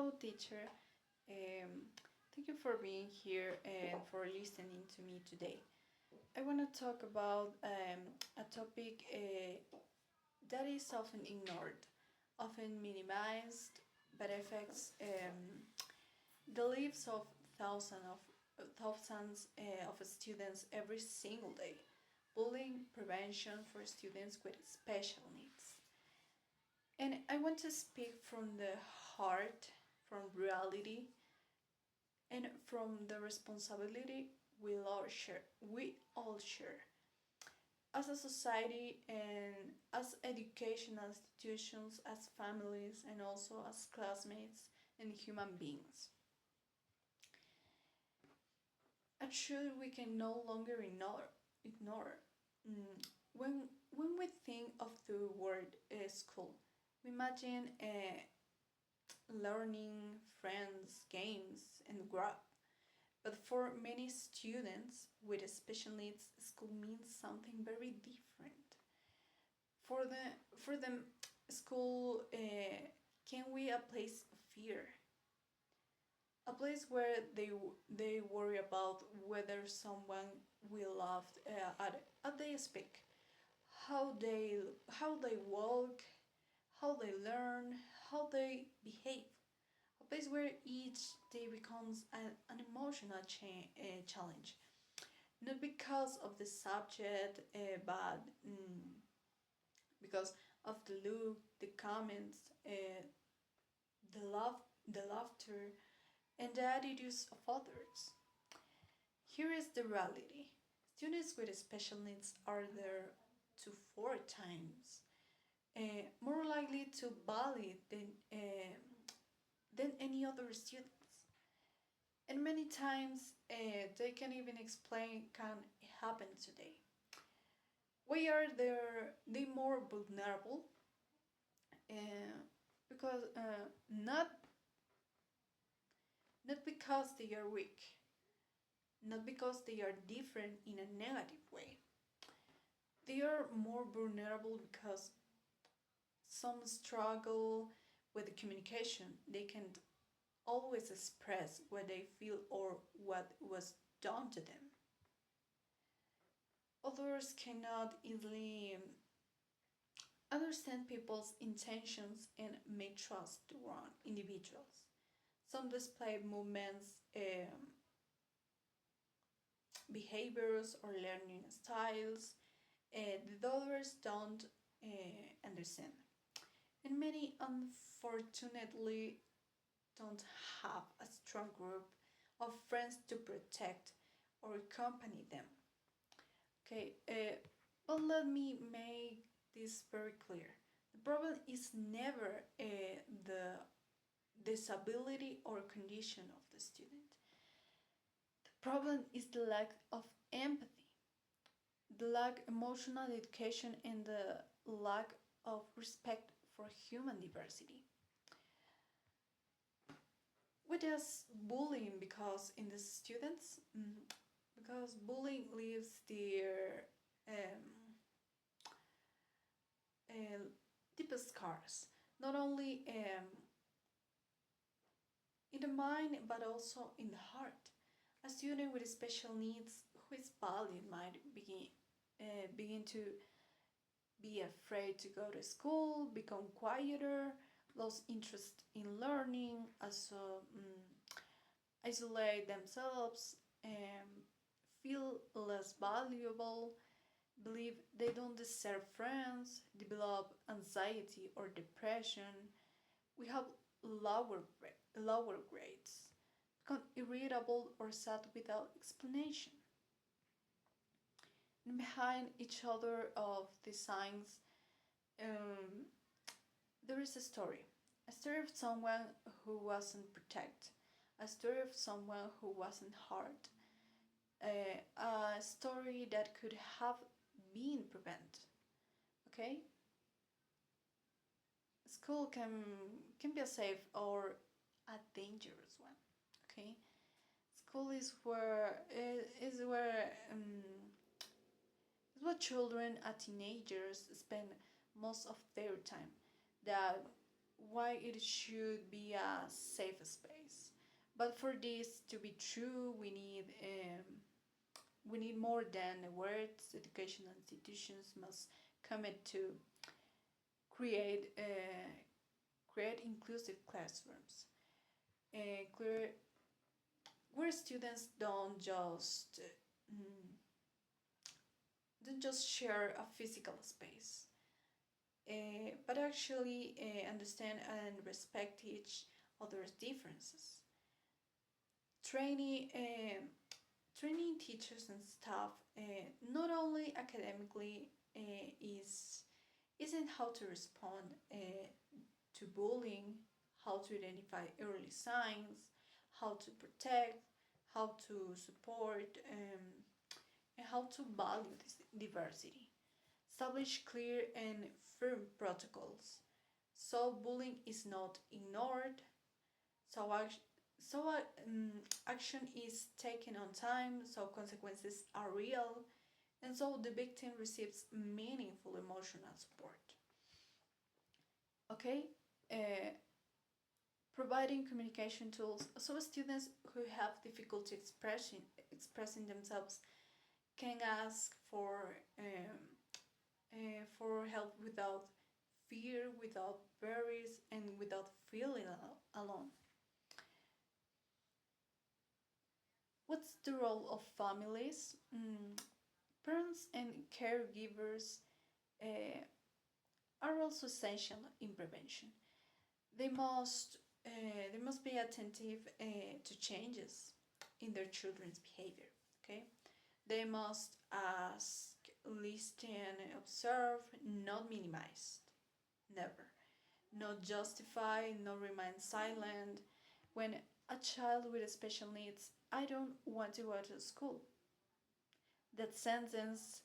Hello, teacher. Thank you for being here and for listening to me today. I want to talk about a topic that is often ignored, often minimized, but affects the lives of thousands of students every single day. Bullying prevention for students with special needs. And I want to speak from the heart, from reality, and from the responsibility we all share as a society and as educational institutions, as families, and also as classmates and human beings. A truth we can no longer ignore. When we think of the word school, we imagine learning, friends, games, and growth. But for many students with special needs, school means something very different. For them, school can be a place of fear, a place where they worry about whether someone will laugh at they speak, how they walk, how they learn, how they behave. A place where each day becomes an emotional challenge, not because of the subject, but because of the look, the comments, the laughter, and the attitudes of others. Here is the reality: students with special needs are there to 4 times more likely to bully than any other students. And many times they can even explain can happen today. Why are they more vulnerable? Because not because they are weak, not because they are different in a negative way. They are more vulnerable because some struggle with the communication. They can always express what they feel or what was done to them. Others cannot easily understand people's intentions and may trust the wrong individuals. Some display movements, behaviors, or learning styles that others don't understand. And many, unfortunately, don't have a strong group of friends to protect or accompany them. Okay, but let me make this very clear. The problem is never the disability or condition of the student. The problem is the lack of empathy, the lack of emotional education, and the lack of respect for human diversity. What is bullying? Because in the students, because bullying leaves their deepest scars, not only in the mind but also in the heart. A student with special needs who is bullied might begin to be afraid to go to school, become quieter, lose interest in learning, also isolate themselves, feel less valuable, believe they don't deserve friends, develop anxiety or depression. We have lower grades, become irritable or sad without explanation. And behind each other of these signs, um, there is a story of someone who wasn't protected, a story of someone who wasn't hurt, a story that could have been prevented. Okay, school can be a safe or a dangerous one. Okay, school is where children and teenagers spend most of their time. That why it should be a safe space. But for this to be true, we need more than words. Educational institutions must commit to create create inclusive classrooms, clear, where students don't just share a physical space, but actually understand and respect each other's differences. Training, training teachers and staff, not only academically, is isn't how to respond to bullying, how to identify early signs, how to protect, how to support, and how to value this diversity. Establish clear and firm protocols so bullying is not ignored, so action is taken on time, so consequences are real, and so the victim receives meaningful emotional support. Okay, uh, providing communication tools so students who have difficulty expressing themselves can ask for help without fear, without worries, and without feeling alone. What's the role of families? Parents and caregivers uh, are also essential in prevention. They must they must be attentive to changes in their children's behavior. Okay, they must ask, listen, observe, not minimize, never, not justify, not remain silent. When a child with special needs, I don't want to go to school. That sentence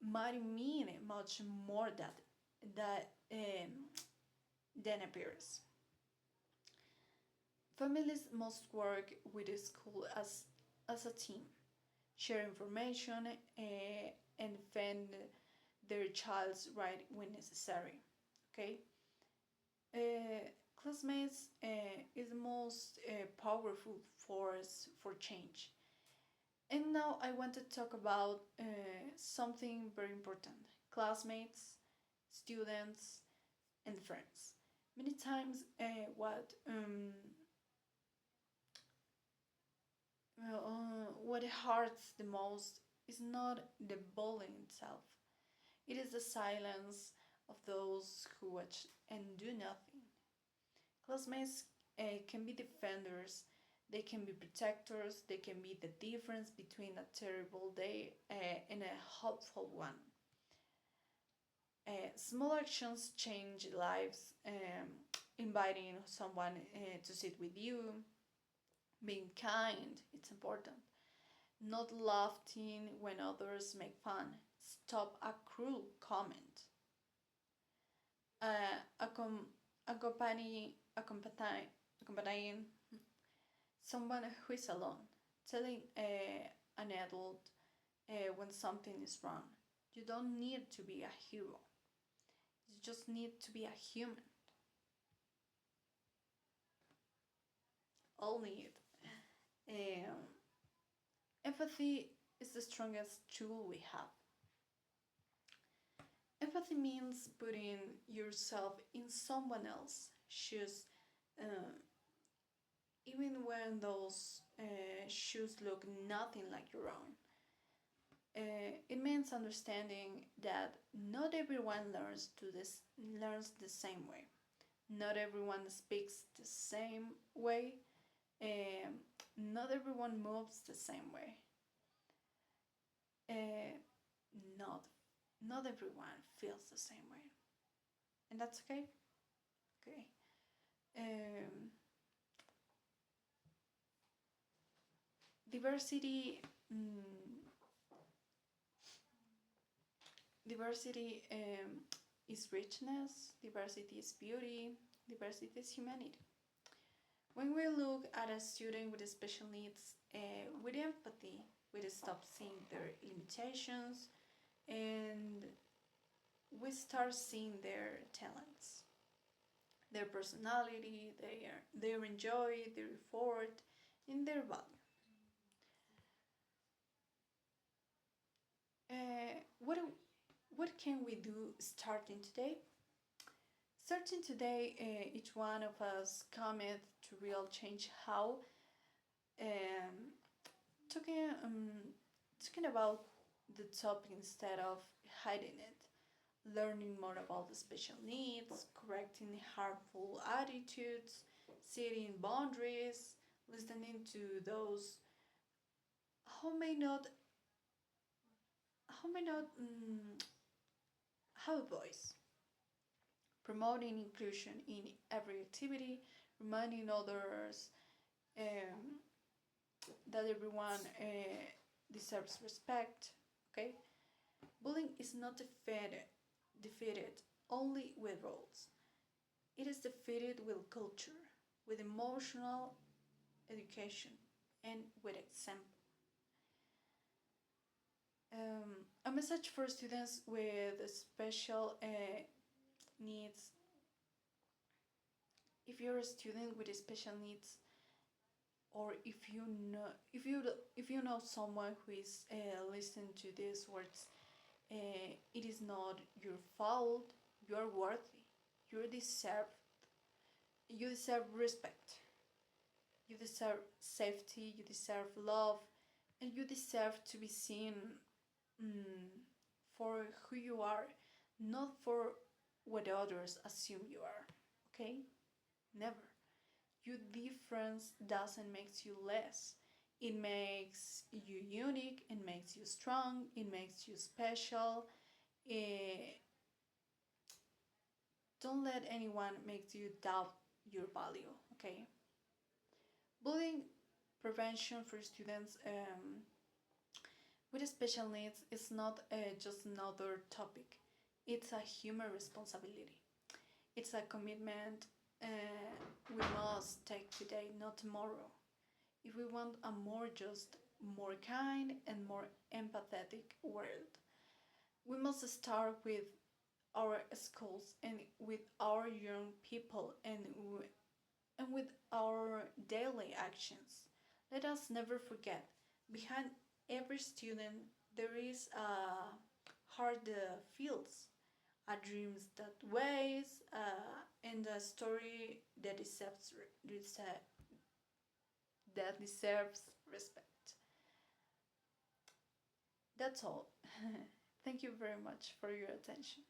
might mean much more than appears. Families must work with the school as a team, share information, and defend their child's right when necessary. Okay, classmates is the most powerful force for change. And now I want to talk about something very important: classmates, students, and friends. Many times, what hurts the most is not the bullying itself. It is the silence of those who watch and do nothing. Classmates can be defenders, they can be protectors, they can be the difference between a terrible day and a hopeful one. Small actions change lives. Inviting someone to sit with you, being kind, it's important. Not laughing when others make fun. Stop a cruel comment. Uh, accom- accompanying someone who is alone, telling an adult when something is wrong. You don't need to be a hero. You just need to be a human. All need. Um, Empathy is the strongest tool we have. Empathy means putting yourself in someone else's shoes, uh, even when those shoes look nothing like your own. It means understanding that not everyone learns the same way. Not everyone speaks the same way. Um, Not everyone moves the same way. Uh, not not everyone feels the same way, and that's okay. Okay. Um, diversity. Diversity is richness. Diversity is beauty. Diversity is humanity. When we look at a student with special needs with empathy, we stop seeing their limitations and we start seeing their talents. their personality, their enjoy, their effort, and their value. What can we do starting today? Starting today, each one of us commit to real change. How um, talking talking about the topic instead of hiding it, learning more about the special needs, correcting harmful attitudes, setting boundaries, listening to those who may not have a voice, promoting inclusion in every activity, reminding others um, that everyone deserves respect. Okay, bullying is not defeated only with rules. It is defeated with culture, with emotional education, and with example. A message for students with special needs. If you're a student with special needs, or if you know someone who is listening to these words, it is not your fault. You are worthy. You deserve. You deserve respect. You deserve safety. You deserve love, and you deserve to be seen mm, for who you are, not for what others assume you are. Okay? Never. Your difference doesn't make you less. It makes you unique, it makes you strong, it makes you special. Eh, don't let anyone make you doubt your value, okay? Bullying prevention for students with special needs is not just another topic, it's a human responsibility. It's a commitment we must take today, not tomorrow. If we want a more just, more kind, and more empathetic world, we must start with our schools and with our young people and with our daily actions. Let us never forget, behind every student there is a heart that feels, a dreams that weighs, and a story that deserves respect. That's all. Thank you very much for your attention.